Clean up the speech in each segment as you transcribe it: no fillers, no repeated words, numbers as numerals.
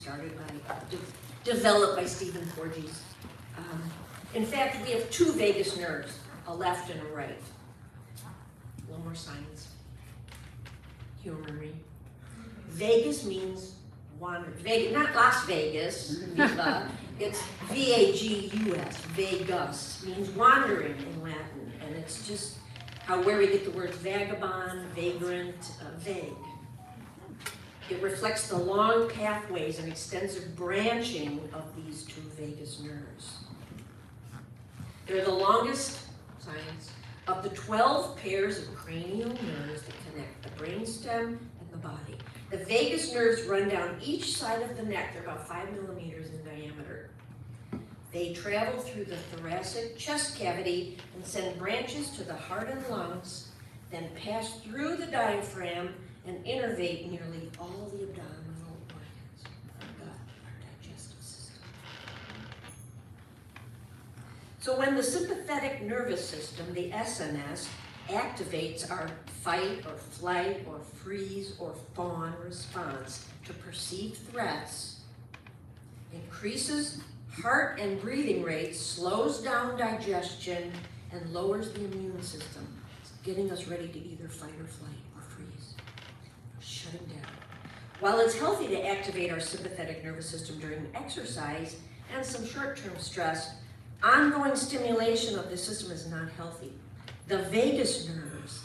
started by, developed by Stephen Porges. In fact, we have two vagus nerves, a left and a right. A little more science. Humor me. Vagus means wander. Vegas, not Las Vegas, Viva. It's V-A-G-U-S. Vagus means wandering in Latin, and it's just where we get the words vagabond, vagrant, vague. It reflects the long pathways and extensive branching of these two vagus nerves. They're the longest, science, of the 12 pairs of cranial nerves that connect the brainstem and the body. The vagus nerves run down each side of the neck. They're about 5 millimeters in diameter. They travel through the thoracic chest cavity and send branches to the heart and lungs, then pass through the diaphragm and innervate nearly all the abdominal organs, our gut, our digestive system. So when the sympathetic nervous system, the SNS, activates our fight or flight or freeze or fawn response to perceived threats, increases heart and breathing rates, slows down digestion, and lowers the immune system, getting us ready to either fight or flight or freeze, shutting down. While it's healthy to activate our sympathetic nervous system during exercise and some short-term stress, ongoing stimulation of the system is not healthy. The vagus nerves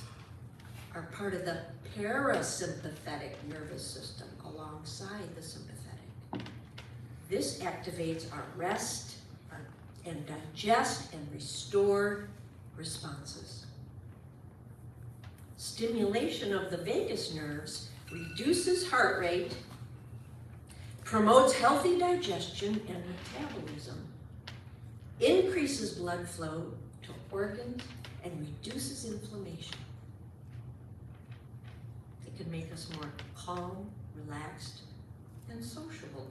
are part of the parasympathetic nervous system alongside the sympathetic. This activates our rest and digest and restore responses. Stimulation of the vagus nerves reduces heart rate, promotes healthy digestion and metabolism, increases blood flow to organs, and reduces inflammation. It can make us more calm, relaxed, and sociable.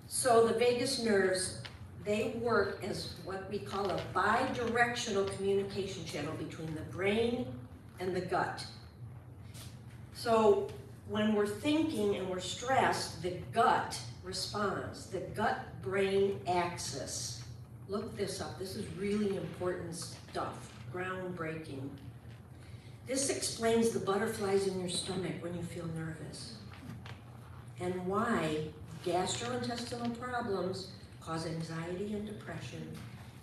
So the vagus nerves, they work as what we call a bidirectional communication channel between the brain and the gut. So when we're thinking and we're stressed, the gut responds, the gut-brain axis. Look this up, this is really important stuff, groundbreaking. This explains the butterflies in your stomach when you feel nervous, and why gastrointestinal problems cause anxiety and depression,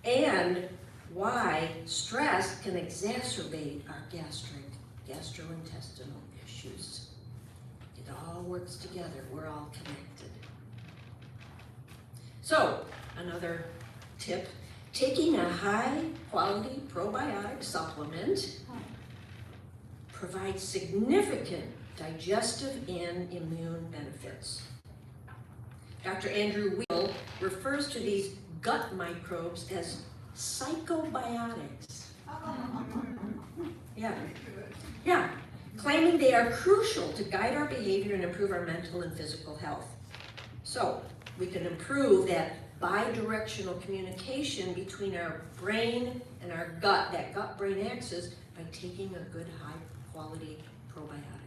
and why stress can exacerbate our gastrointestinal issues. It all works together, we're all connected. So, another tip, taking a high-quality probiotic supplement provides significant digestive and immune benefits. Dr. Andrew Weil refers to these gut microbes as psychobiotics. Yeah, claiming they are crucial to guide our behavior and improve our mental and physical health. So, we can improve that bidirectional communication between our brain and our gut, that gut-brain axis, by taking a good high-quality probiotic.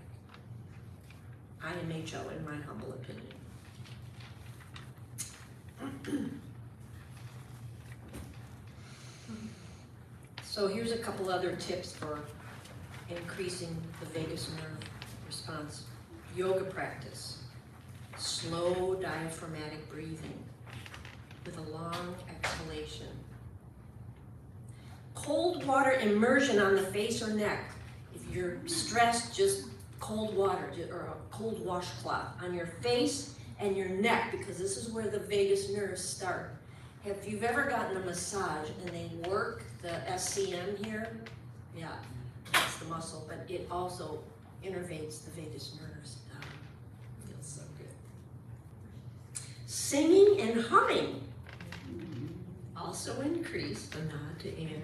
IMHO, in my humble opinion. So here's a couple other tips for increasing the vagus nerve response. Yoga practice. Slow diaphragmatic breathing with a long exhalation. Cold water immersion on the face or neck. If you're stressed, just cold water or a cold washcloth on your face and your neck, because this is where the vagus nerves start. If you've ever gotten a massage and they work the SCM here, yeah, that's the muscle, but it also innervates the vagus nerves. Feels so good. Singing and humming also increase, a nod to Annie.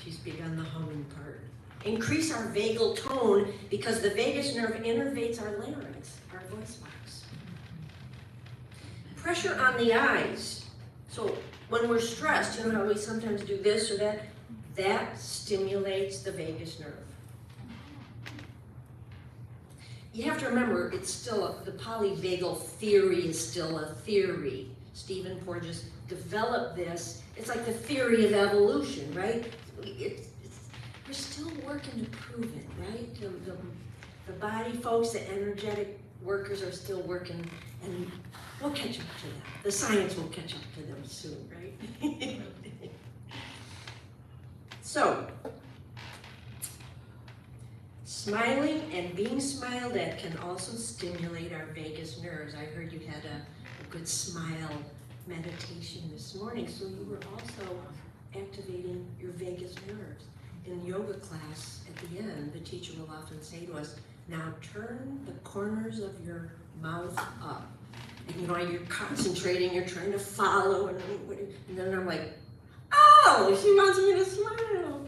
She's big on the humming part. Increase our vagal tone because the vagus nerve innervates our larynx, our voice box. Pressure on the eyes. So when we're stressed, you know how we sometimes do this or that? That stimulates the vagus nerve. you have to remember, it's still, the polyvagal theory is still a theory. Stephen Porges developed this. It's like the theory of evolution, right? We're still working to prove it, right? The body folks, the energetic workers are still working, and we'll catch up to them. The science will catch up to them soon, right? So, smiling and being smiled at can also stimulate our vagus nerves. I heard you had a good smile meditation this morning, so you were also activating your vagus nerves. In yoga class, at the end, the teacher will often say to us, now turn the corners of your mouth up. And you're concentrating, you're trying to follow, and then I'm like, oh, she wants me to smile.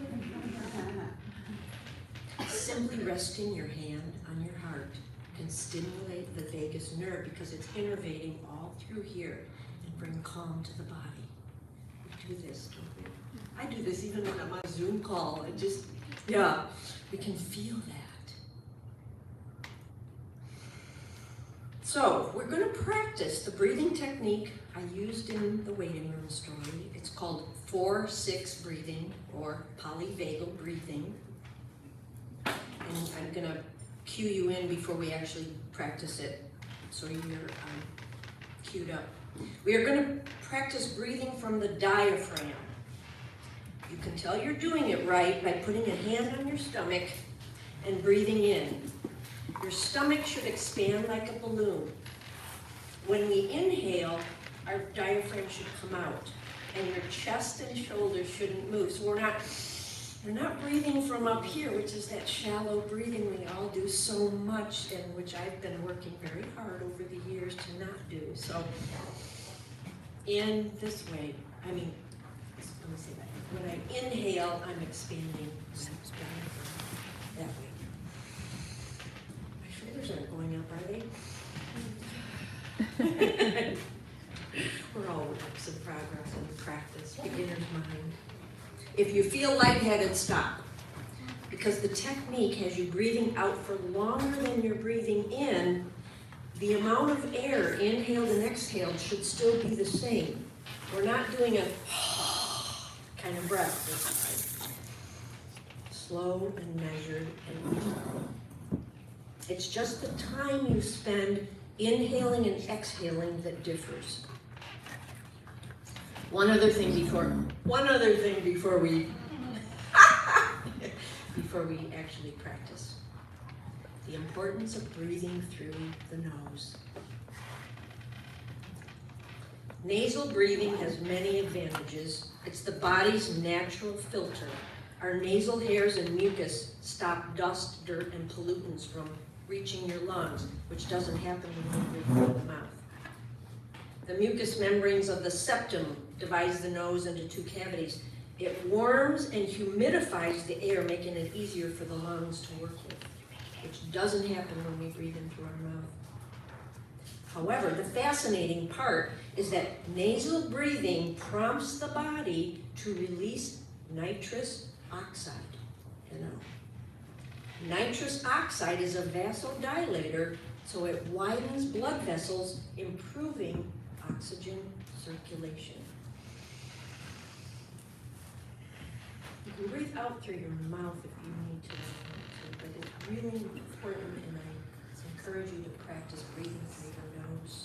Simply resting your hand on your heart can stimulate the vagus nerve because it's innervating all through here and bring calm to the body. We do this, don't we? I do this even when I'm on a Zoom call. We can feel that. So we're going to practice the breathing technique I used in the waiting room story. It's called 4-6 breathing or polyvagal breathing. And I'm going to cue you in before we actually practice it, so you're cued up. We are going to practice breathing from the diaphragm. You can tell you're doing it right by putting a hand on your stomach and breathing in. Your stomach should expand like a balloon. When we inhale, our diaphragm should come out, and your chest and shoulders shouldn't move. So we're not breathing from up here, which is that shallow breathing we all do so much, and which I've been working very hard over the years to not do. So, in this way, let me say that. When I inhale, I'm expanding that way. My shoulders aren't going up, are they? We're all works in progress and practice, beginner's mind. If you feel lightheaded, stop. Because the technique has you breathing out for longer than you're breathing in, the amount of air inhaled and exhaled should still be the same. We're not doing a kind of breath this time. Slow and measured and easy. It's just the time you spend inhaling and exhaling that differs. One other thing before we actually practice. The importance of breathing through the nose. Nasal breathing has many advantages. It's the body's natural filter. Our nasal hairs and mucus stop dust, dirt, and pollutants from reaching your lungs, which doesn't happen when you breathe through the mouth. The mucous membranes of the septum divides the nose into two cavities. It warms and humidifies the air, making it easier for the lungs to work with, which doesn't happen when we breathe in through our mouth. However, the fascinating part is that nasal breathing prompts the body to release nitrous oxide. Nitrous oxide is a vasodilator, so it widens blood vessels, improving oxygen circulation. You can breathe out through your mouth if you need to, but it's really important, and I encourage you to practice breathing through your nose.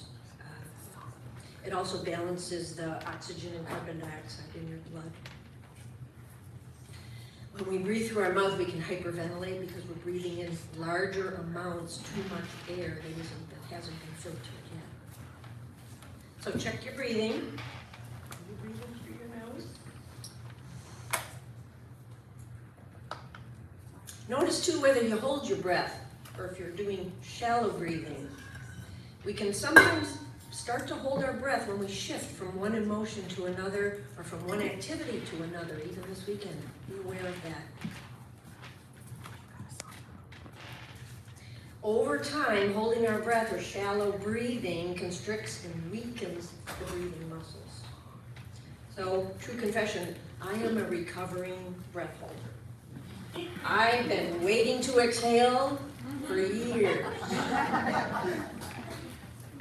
It also balances the oxygen and carbon dioxide in your blood. When we breathe through our mouth, we can hyperventilate because we're breathing in larger amounts, too much air that hasn't been filtered yet. So check your breathing. Are you breathing through your nose? Notice too whether you hold your breath or if you're doing shallow breathing. We can sometimes start to hold our breath when we shift from one emotion to another or from one activity to another, even this weekend. Be aware of that. Over time, holding our breath or shallow breathing constricts and weakens the breathing muscles. So, true confession, I am a recovering breath holder. I've been waiting to exhale for years.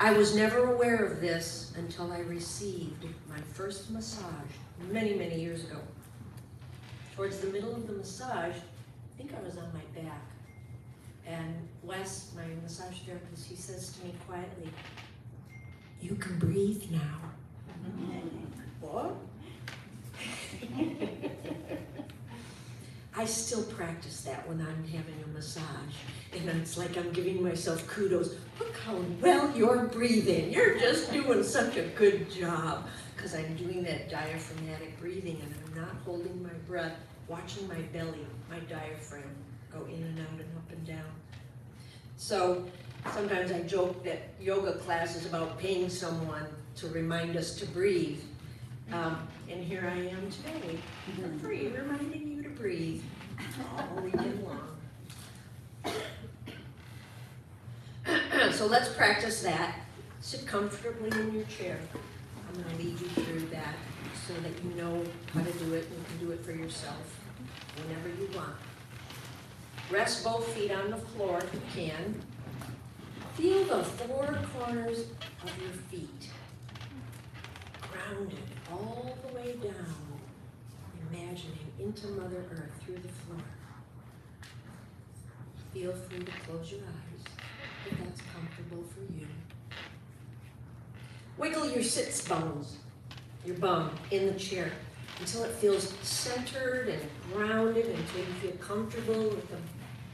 I was never aware of this until I received my first massage many, many years ago. Towards the middle of the massage, I think I was on my back. And Wes, my massage therapist, he says to me quietly, "You can breathe now." What? I still practice that when I'm having a massage. And it's like I'm giving myself kudos. Look how well you're breathing. You're just doing such a good job. Because I'm doing that diaphragmatic breathing and I'm not holding my breath, watching my belly, my diaphragm go in and out and up and down. So sometimes I joke that yoga class is about paying someone to remind us to breathe. And here I am today, for free, reminding you to breathe all weekend long. So let's practice that. Sit comfortably in your chair. I'm going to lead you through that so that you know how to do it and you can do it for yourself whenever you want. Rest both feet on the floor if you can. Feel the four corners of your feet grounded all the way down, imagining into Mother Earth through the floor. Feel free to close your eyes if that's comfortable for you. Wiggle your sits bones, your bum, in the chair until it feels centered and grounded, until you feel comfortable with them.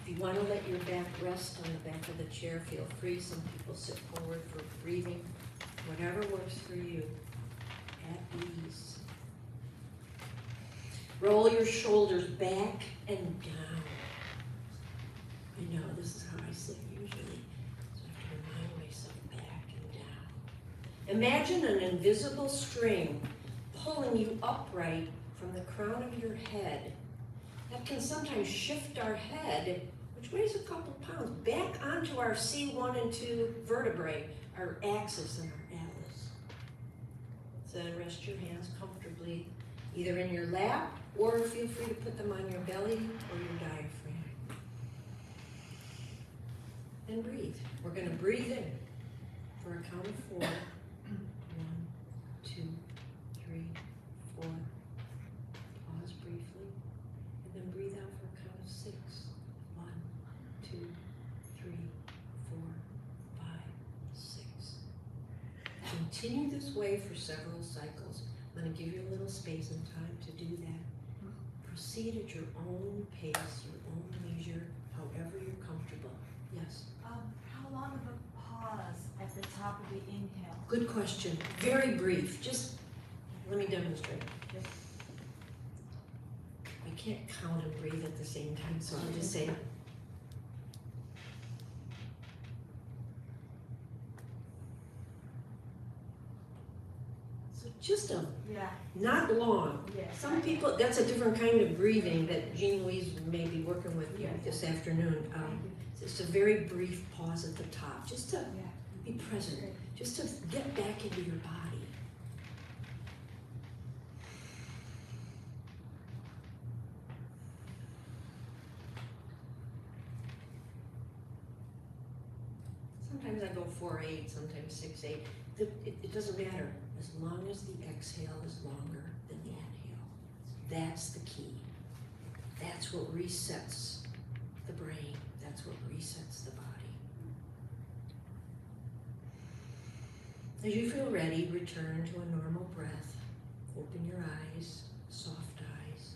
If you want to let your back rest on the back of the chair, feel free. Some people sit forward for breathing. Whatever works for you, at ease. Roll your shoulders back and down. I know, this is how I sit usually, so I have to remind myself back and down. Imagine an invisible string pulling you upright from the crown of your head. That can sometimes shift our head, which weighs a couple pounds, back onto our C1 and 2 vertebrae, our axis and our atlas. So then rest your hands comfortably, either in your lap, or feel free to put them on your belly or your diaphragm. And breathe. We're going to breathe in for a count of 4. 1, 2, 3, 4. Pause briefly. And then breathe out for a count of 6. 1, 2, 3, 4, 5, 6. Continue this way for several cycles. I'm going to give you a little space and time to do that. Proceed at your own pace, your own leisure, however you're comfortable. Yes? How long of a pause at the top of the inhale? Good question. Very brief. Just let me demonstrate. I can't count and breathe at the same time, so I'll just say, so just not long. Yeah. Some people, that's a different kind of breathing that Jean Louise may be working with you this afternoon. It's a very brief pause at the top, just to be present, just to get back into your body. Sometimes I go 4-8, sometimes 6-8. It doesn't matter, as long as the exhale is longer than the inhale. That's the key. That's what resets the brain. That's what resets the body. As you feel ready, return to a normal breath. Open your eyes, soft eyes.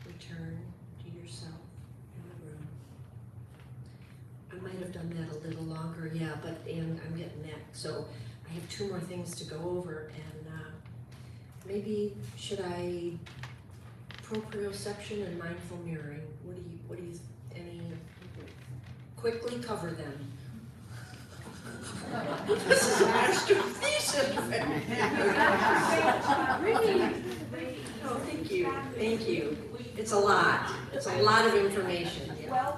Return to yourself in the room. I might have done that a little longer, and I'm getting that. So I have 2 more things to go over, and maybe should I proprioception and mindful mirroring? What do you any quickly cover them? This is a masterpiece. Oh, thank you. Thank you. It's a lot. It's a lot of information. Yeah.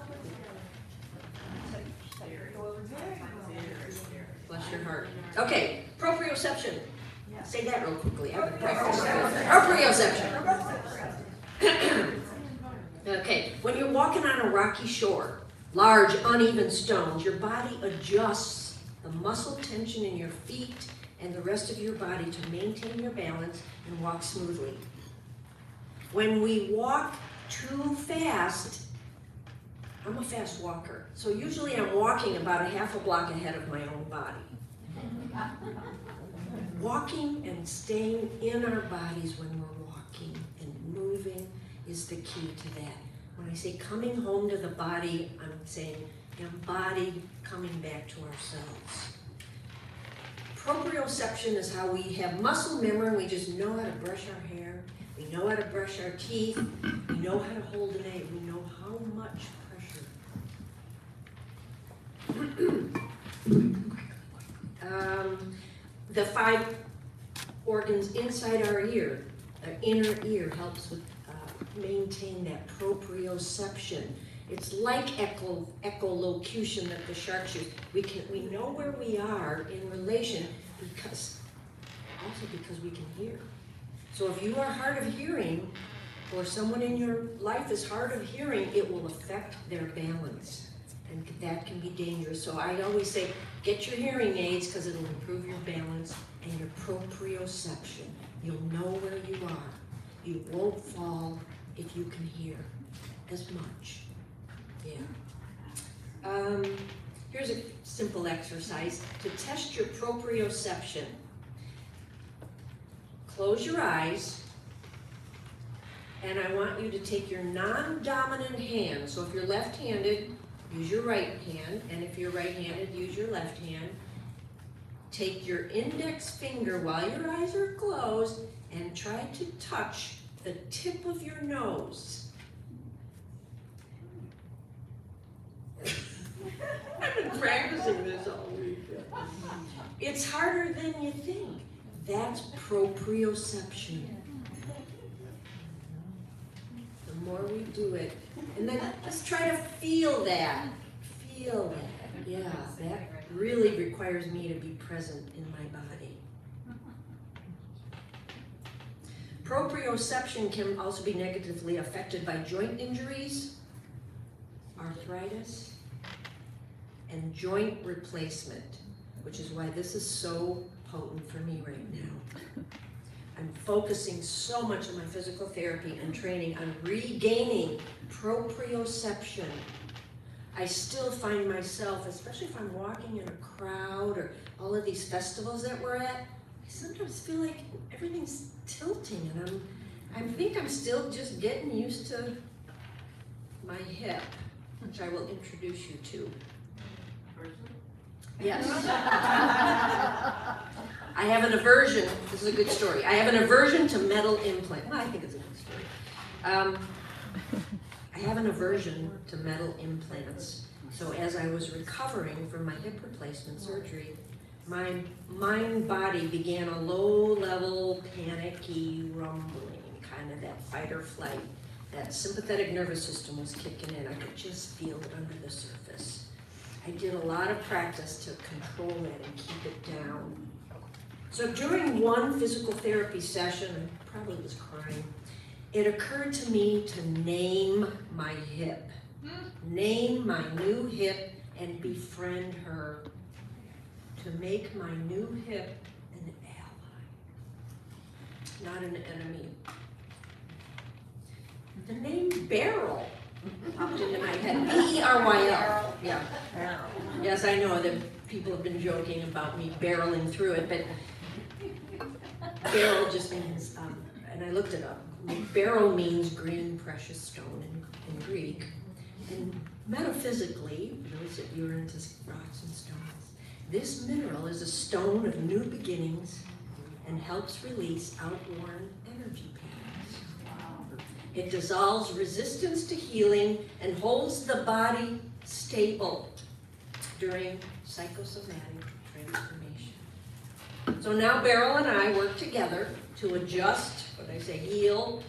Bless your heart. Okay, proprioception. Say that real quickly. Proprioception. Okay, when you're walking on a rocky shore, large, uneven stones, your body adjusts the muscle tension in your feet and the rest of your body to maintain your balance and walk smoothly. When we walk too fast, I'm a fast walker, so usually I'm walking about a half a block ahead of my own body. Walking and staying in our bodies when we're walking and moving is the key to that. When I say coming home to the body, I'm saying embodied coming back to ourselves. Proprioception is how we have muscle memory, we just know how to brush our hair, we know how to brush our teeth, we know how to hold an egg, we know how much pressure. The 5 organs inside our ear, our inner ear, helps with maintain that proprioception. It's like echolocution that the sharks use. We know where we are in relation because we can hear. So if you are hard of hearing, or someone in your life is hard of hearing, it will affect their balance, and that can be dangerous. So I always say, get your hearing aids because it'll improve your balance and your proprioception. You'll know where you are. You won't fall if you can hear as much. Yeah. Here's a simple exercise to test your proprioception. Close your eyes, and I want you to take your non-dominant hand. So if you're left-handed, use your right hand, and if you're right-handed, use your left hand. Take your index finger while your eyes are closed and try to touch the tip of your nose. I've been practicing this all week. It's harder than you think. That's proprioception. The more we do it, and then let's try to feel that. Feel that. Yeah, that really requires me to be present in my body. Proprioception can also be negatively affected by joint injuries, arthritis, and joint replacement, which is why this is so potent for me right now. I'm focusing so much of my physical therapy and training on regaining proprioception. I still find myself, especially if I'm walking in a crowd or all of these festivals that we're at, I sometimes feel like everything's tilting, and I think I'm still just getting used to my hip, which I will introduce you to. Yes. I have an aversion, this is a good story, I have an aversion to metal implant. Well, I think it's a good story. I have an aversion to metal implants. So as I was recovering from my hip replacement surgery, my mind-body began a low-level, panicky rumbling, kind of that fight or flight. That sympathetic nervous system was kicking in. I could just feel it under the surface. I did a lot of practice to control it and keep it down. So during one physical therapy session, I probably was crying, it occurred to me to name my hip. Name my new hip and befriend her. To make my new hip an ally, not an enemy. The name Beryl popped into my head. B-E-R-Y-L. Yeah. Yes, I know that people have been joking about me barreling through it, but Beryl just means, and I looked it up. Beryl means green precious stone in Greek. And metaphysically, those that you're into rocks and stones, this mineral is a stone of new beginnings and helps release outworn energy patterns. It dissolves resistance to healing and holds the body stable during psychosomatic transformation. So now Beryl and I work together to adjust, heal,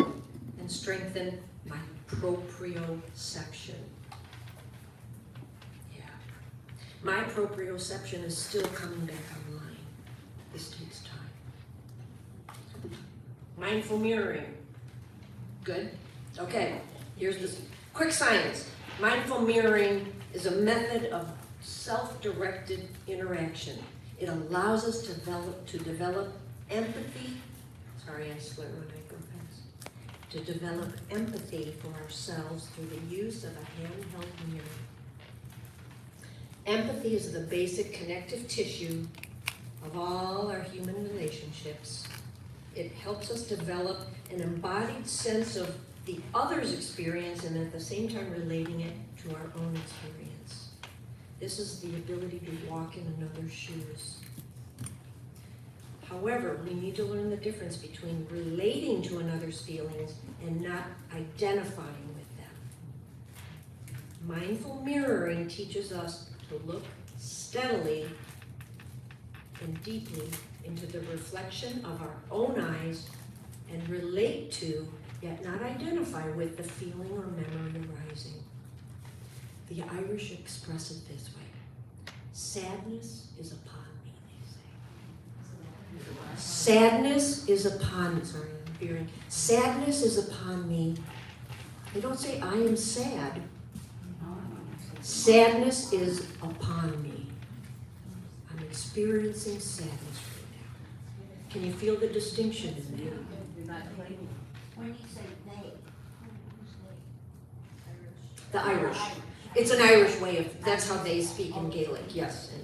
and strengthen my proprioception. Yeah. My proprioception is still coming back online. This takes time. Mindful mirroring. Good? Okay, here's this quick science. Mindful mirroring is a method of self-directed interaction. It allows us to develop empathy. Sorry, I swear when I go fast. To develop empathy for ourselves through the use of a handheld mirror. Empathy is the basic connective tissue of all our human relationships. It helps us develop an embodied sense of the other's experience and at the same time relating it to our own experience. This is the ability to walk in another's shoes. However, we need to learn the difference between relating to another's feelings and not identifying with them. Mindful mirroring teaches us to look steadily and deeply into the reflection of our own eyes and relate to, yet not identify with, the feeling or memory arising. The Irish express it this way: sadness is upon me, they say. Sadness is upon me. Sorry, I'm veering. Sadness is upon me. They don't say I am sad. Sadness is upon me. I'm experiencing sadness right now. Can you feel the distinction in that? When you say they, who's they? The Irish. It's an Irish way of, that's how they speak in Gaelic, yes. And,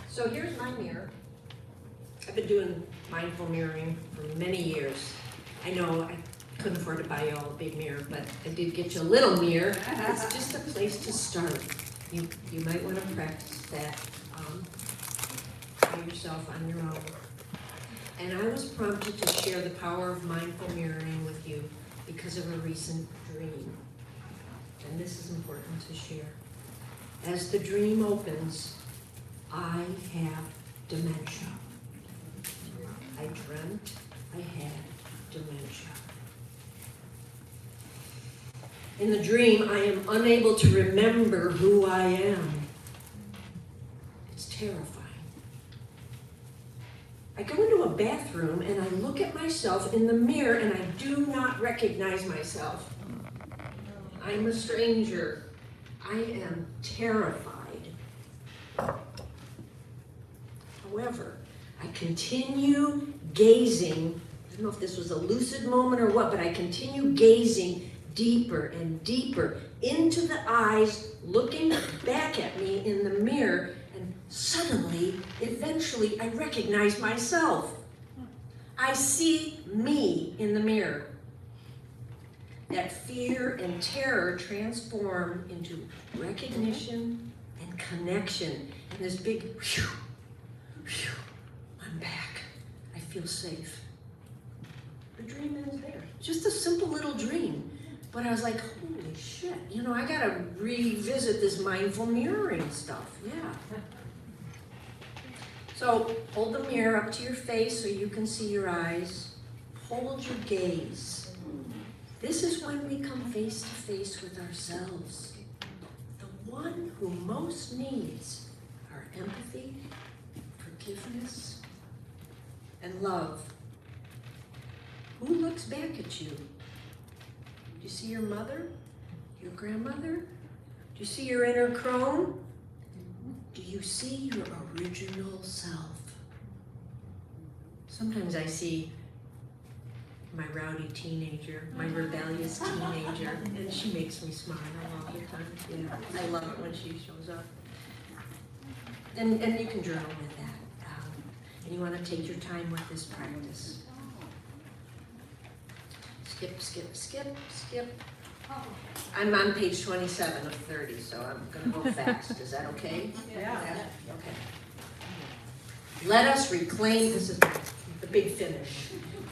So here's my mirror. I've been doing mindful mirroring for many years. I know I couldn't afford to buy you all a big mirror, but I did get you a little mirror. It's just a place to start. You might want to practice that by yourself on your own. And I was prompted to share the power of mindful mirroring with you because of a recent dream. And this is important to share. As the dream opens, I have dementia. I dreamt I had dementia. In the dream, I am unable to remember who I am. It's terrifying. I go into a bathroom and I look at myself in the mirror and I do not recognize myself. I'm a stranger. I am terrified. However, I continue gazing. I don't know if this was a lucid moment or what, but I continue gazing deeper and deeper into the eyes, looking back at me in the mirror, and suddenly, eventually, I recognize myself. I see me in the mirror. That fear and terror transform into recognition and connection, and this big whew, whew, I'm back. I feel safe. The dream ends there. Just a simple little dream. But I was like, holy shit, I gotta revisit this mindful mirroring stuff, yeah. So hold the mirror up to your face so you can see your eyes. Hold your gaze. This is when we come face to face with ourselves. The one who most needs our empathy, forgiveness, and love. Who looks back at you? Do you see your mother? Your grandmother? Do you see your inner crone? Do you see your original self? Sometimes I see my rowdy teenager, my rebellious teenager, and she makes me smile all the time. Yeah, I love it when she shows up. And you can journal with that. And you want to take your time with this practice. Skip, skip, skip, skip. I'm on page 27 of 30, so I'm going to go fast. Is that okay? Yeah. Okay. Let us reclaim, this is the big finish.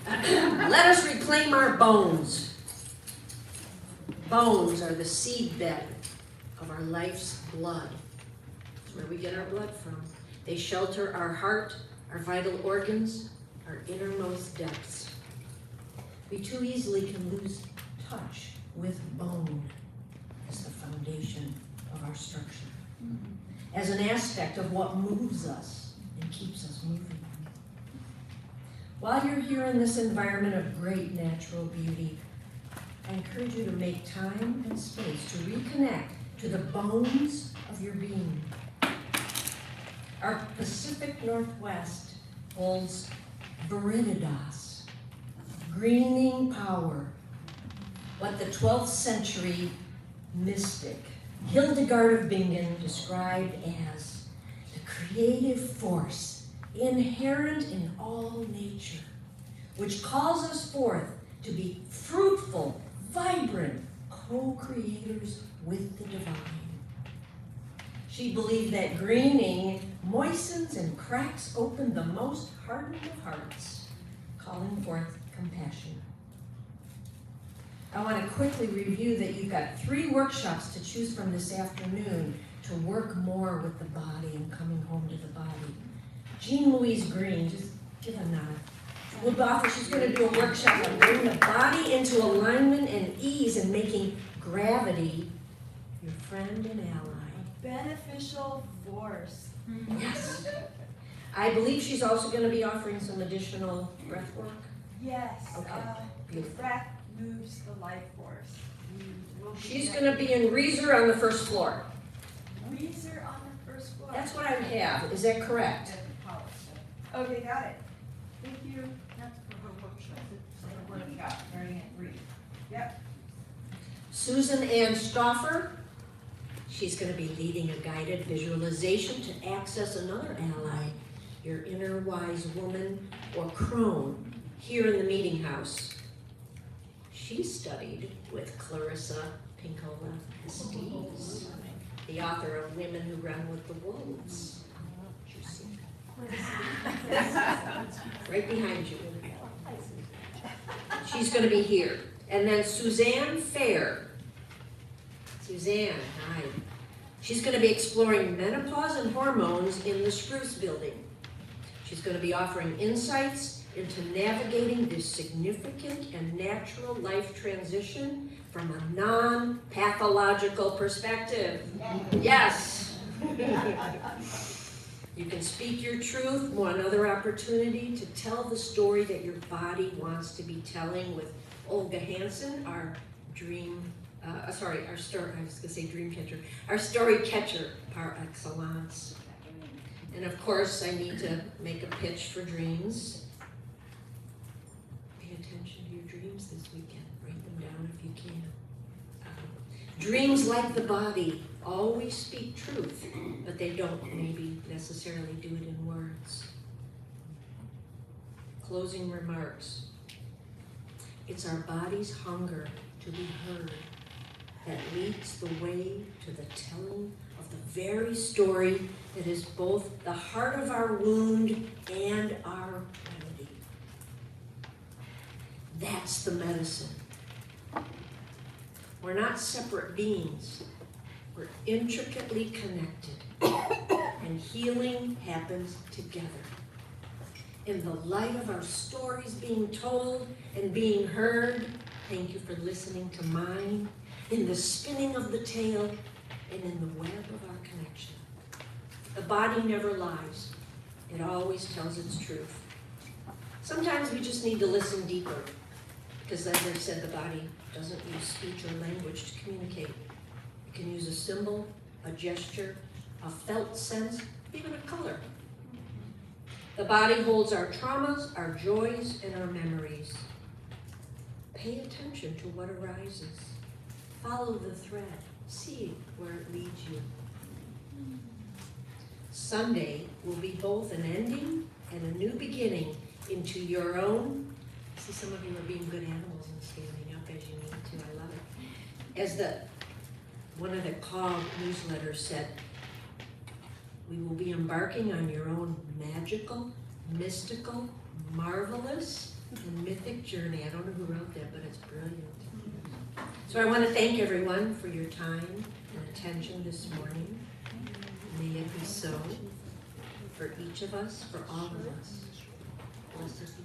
Let us reclaim our bones. Bones are the seedbed of our life's blood. That's where we get our blood from. They shelter our heart, our vital organs, our innermost depths. We too easily can lose touch with bone as the foundation of our structure, as an aspect of what moves us and keeps us moving. While you're here in this environment of great natural beauty, I encourage you to make time and space to reconnect to the bones of your being. Our Pacific Northwest holds Viriditas, greening power, what the 12th century mystic Hildegard of Bingen described as the creative force inherent in all nature, which calls us forth to be fruitful, vibrant co-creators with the divine. She believed that greening moistens and cracks open the most hardened of hearts, calling forth compassion. I want to quickly review that you've got 3 workshops to choose from this afternoon to work more with the body and coming home to the body. Jean Louise Green, just give a nod. She's going to do a workshop on bringing the body into alignment and ease and making gravity your friend and ally. Beneficial force. Yes. I believe she's also going to be offering some additional breath work. Yes. Okay, The beautiful. breath moves the life force. She's going to be in Reeser on the first floor. Reeser on the first floor. That's what I have. Is that correct? Okay, got it. Thank you. That's for her workshop. Yep. Susan Ann Stauffer, she's going to be leading a guided visualization to access another ally, your inner wise woman or crone, here in the meeting house. She studied with Clarissa Pinkola Estes, the author of Women Who Run with the Wolves. You see. Right behind you. She's going to be here. And then Suzanne Fair. Suzanne, hi. She's going to be exploring menopause and hormones in the Spruce Building. She's going to be offering insights into navigating this significant and natural life transition from a non-pathological perspective. Yes. You can speak your truth, one other opportunity to tell the story that your body wants to be telling with Olga Hansen, our dream, our story catcher par excellence. And of course, I need to make a pitch for dreams. Pay attention to your dreams this weekend. Write them down if you can. Dreams, like the body, always speak truth, but they don't maybe necessarily do it in words. Closing remarks. It's our body's hunger to be heard that leads the way to the telling of the very story that is both the heart of our wound and our remedy. That's the medicine. We're not separate beings. We're intricately connected, and healing happens together. In the light of our stories being told and being heard, thank you for listening to mine, in the spinning of the tale, and in the web of our connection. The body never lies. It always tells its truth. Sometimes we just need to listen deeper, because as I've said, the body doesn't use speech or language to communicate. It can use a symbol, a gesture, a felt sense, even a color. The body holds our traumas, our joys, and our memories. Pay attention to what arises. Follow the thread. See where it leads you. Sunday will be both an ending and a new beginning into your own. See, some of you are being good animals and standing up as you need to. I love it. As one of the COG newsletters said, we will be embarking on your own magical, mystical, marvelous, and mythic journey. I don't know who wrote that, but it's brilliant. So I want to thank everyone for your time and attention this morning. May it be so for each of us, for all of us. Blessed be.